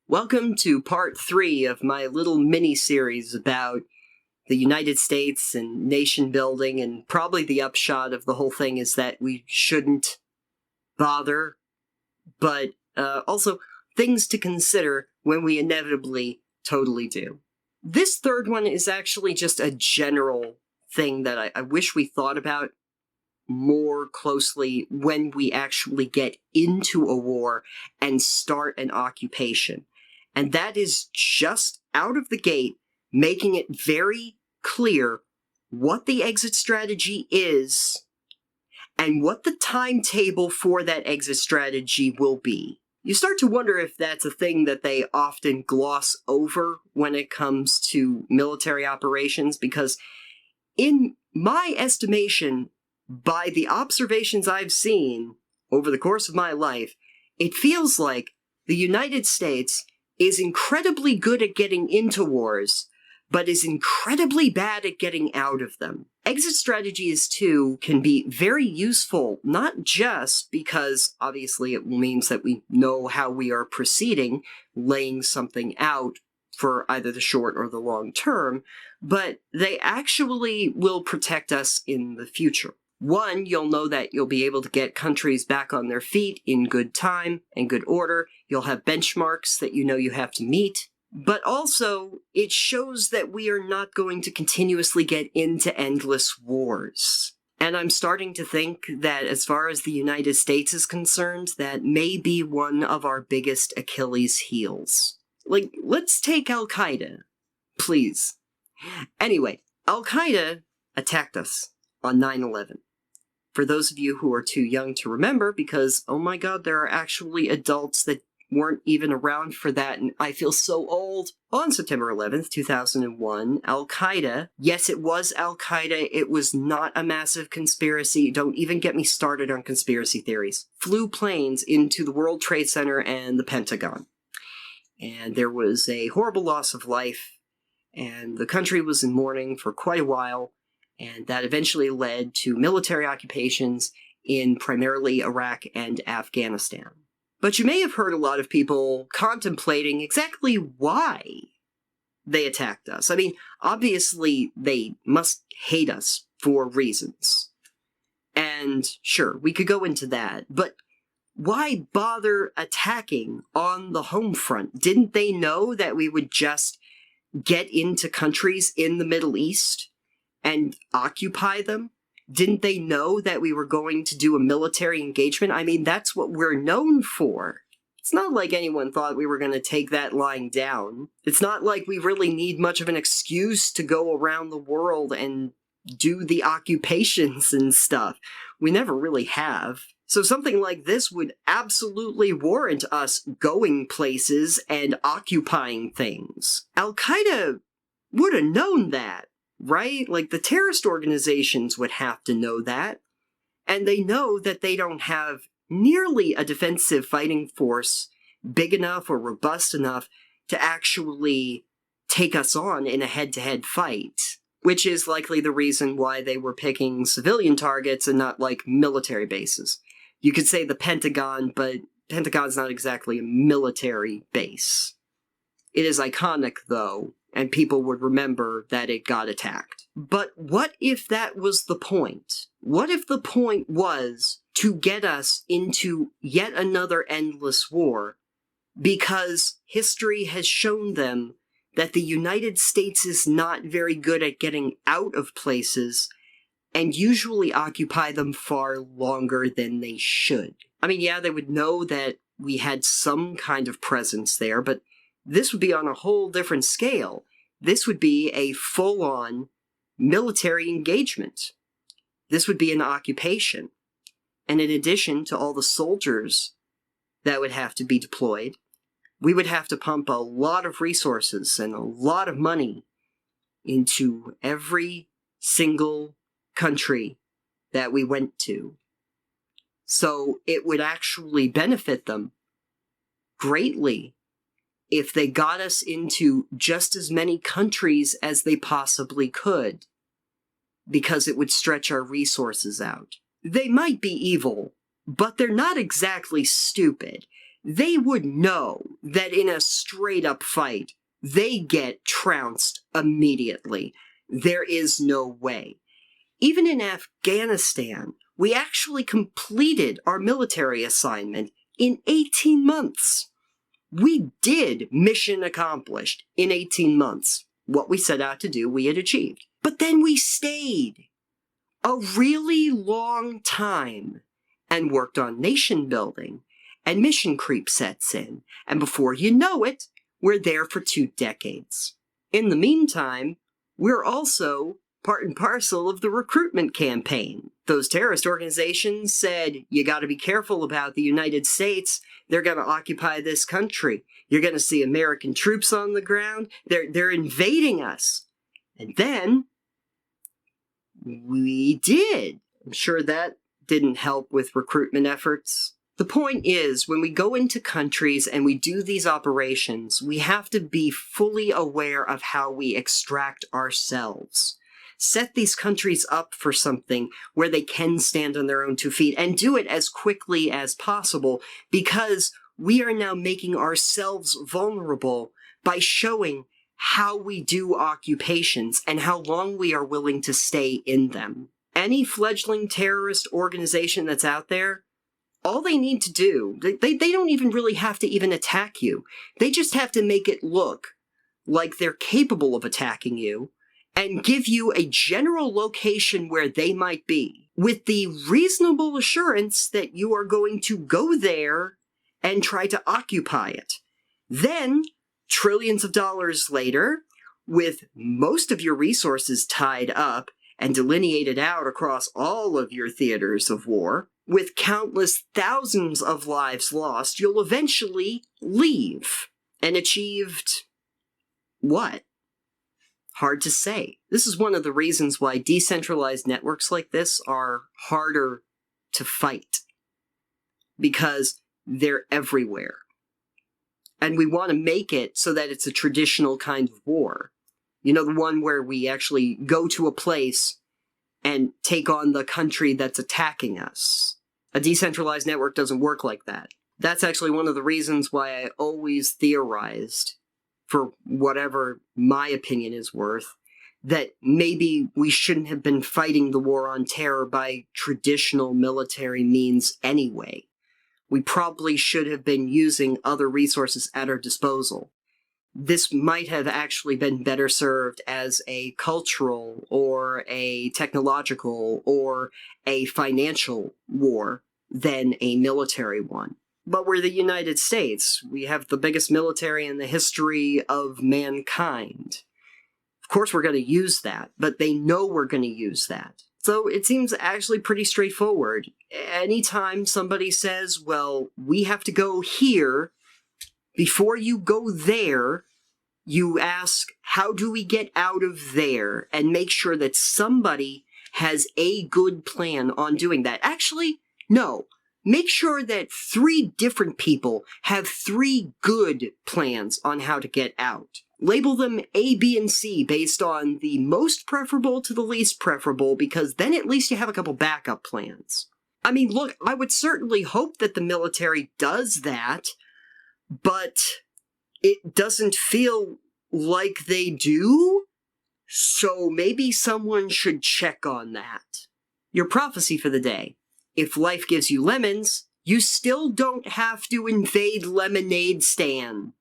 Welcome to part 3 of my little mini-series about the United States and nation building, and probably the upshot of the whole thing is that we shouldn't bother, but also things to consider when we inevitably totally do. This third one is actually just a general thing that I wish we thought about more closely when we actually get into a war and start an occupation. And that is just out of the gate, making it very clear what the exit strategy is and what the timetable for that exit strategy will be. You start to wonder if that's a thing that they often gloss over when it comes to military operations, because in my estimation, by the observations I've seen over the course of my life, it feels like the United States is incredibly good at getting into wars, but is incredibly bad at getting out of them. Exit strategies, too, can be very useful, not just because, obviously, it means that we know how we are proceeding, laying something out for either the short or the long term, but they actually will protect us in the future. One, you'll know that you'll be able to get countries back on their feet in good time and good order. You'll have benchmarks that you know you have to meet. But also, it shows that we are not going to continuously get into endless wars. And I'm starting to think that as far as the United States is concerned, that may be one of our biggest Achilles heels. Like, let's take Al-Qaeda, please. Anyway, Al-Qaeda attacked us on 9/11. For those of you who are too young to remember, because, oh my god, there are actually adults that weren't even around for that, and I feel so old. On September 11th, 2001, Al-Qaeda, yes, it was Al-Qaeda, it was not a massive conspiracy, don't even get me started on conspiracy theories, flew planes into the World Trade Center and the Pentagon. And there was a horrible loss of life, and the country was in mourning for quite a while, and that eventually led to military occupations in primarily Iraq and Afghanistan. But you may have heard a lot of people contemplating exactly why they attacked us. I mean, obviously, they must hate us for reasons. And sure, we could go into that, but why bother attacking on the home front? Didn't they know that we would just get into countries in the Middle East and occupy them? Didn't they know that we were going to do a military engagement? I mean, that's what we're known for. It's not like anyone thought we were going to take that lying down. It's not like we really need much of an excuse to go around the world and do the occupations and stuff. We never really have. So something like this would absolutely warrant us going places and occupying things. Al-Qaeda would have known that, right? Like, the terrorist organizations would have to know that. And they know that they don't have nearly a defensive fighting force big enough or robust enough to actually take us on in a head-to-head fight, which is likely the reason why they were picking civilian targets and not, like, military bases. You could say the Pentagon, but Pentagon's not exactly a military base. It is iconic, though, and people would remember that it got attacked. But what if that was the point? What if the point was to get us into yet another endless war, because history has shown them that the United States is not very good at getting out of places and usually occupy them far longer than they should. I mean, yeah, they would know that we had some kind of presence there, but this would be on a whole different scale. This would be a full-on military engagement. This would be an occupation. And in addition to all the soldiers that would have to be deployed, we would have to pump a lot of resources and a lot of money into every single country that we went to. So it would actually benefit them greatly if they got us into just as many countries as they possibly could, because it would stretch our resources out. They might be evil, but they're not exactly stupid. they would know that in a straight-up fight, they get trounced immediately. There is no way. Even in Afghanistan, we actually completed our military assignment in 18 months. We did mission accomplished in 18 months. What we set out to do, we had achieved. But then we stayed a really long time and worked on nation building, and mission creep sets in. And before you know it, we're there for 2 decades. In the meantime, we're also part and parcel of the recruitment campaign. Those terrorist organizations said, you got to be careful about the United States. They're going to occupy this country. You're going to see American troops on the ground. They're invading us. And then we did. I'm sure that didn't help with recruitment efforts. The point is, when we go into countries and we do these operations, we have to be fully aware of how we extract ourselves. Set these countries up for something where they can stand on their own 2 feet, and do it as quickly as possible, because we are now making ourselves vulnerable by showing how we do occupations and how long we are willing to stay in them. Any fledgling terrorist organization that's out there, all they need to do, they don't even really have to even attack you. They just have to make it look like they're capable of attacking you and give you a general location where they might be, with the reasonable assurance that you are going to go there and try to occupy it. Then, trillions of dollars later, with most of your resources tied up and delineated out across all of your theaters of war, with countless thousands of lives lost, you'll eventually leave. And achieved what? Hard to say. This is one of the reasons why decentralized networks like this are harder to fight, because they're everywhere. And we want to make it so that it's a traditional kind of war. You know, the one where we actually go to a place and take on the country that's attacking us. A decentralized network doesn't work like that. That's actually one of the reasons why I always theorized, for whatever my opinion is worth, that maybe we shouldn't have been fighting the war on terror by traditional military means anyway. We probably should have been using other resources at our disposal. This might have actually been better served as a cultural or a technological or a financial war than a military one. But we're the United States. We have the biggest military in the history of mankind. Of course we're going to use that, but they know we're going to use that. So it seems actually pretty straightforward. Anytime somebody says, well, we have to go here, before you go there, you ask, how do we get out of there? And make sure that somebody has a good plan on doing that. Actually, no. Make sure that 3 different people have 3 good plans on how to get out. Label them A, B, and C based on the most preferable to the least preferable, because then at least you have a couple backup plans. I mean, look, I would certainly hope that the military does that, but it doesn't feel like they do, so maybe someone should check on that. Your prophecy for the day. If life gives you lemons, you still don't have to invade Lemonade Stand.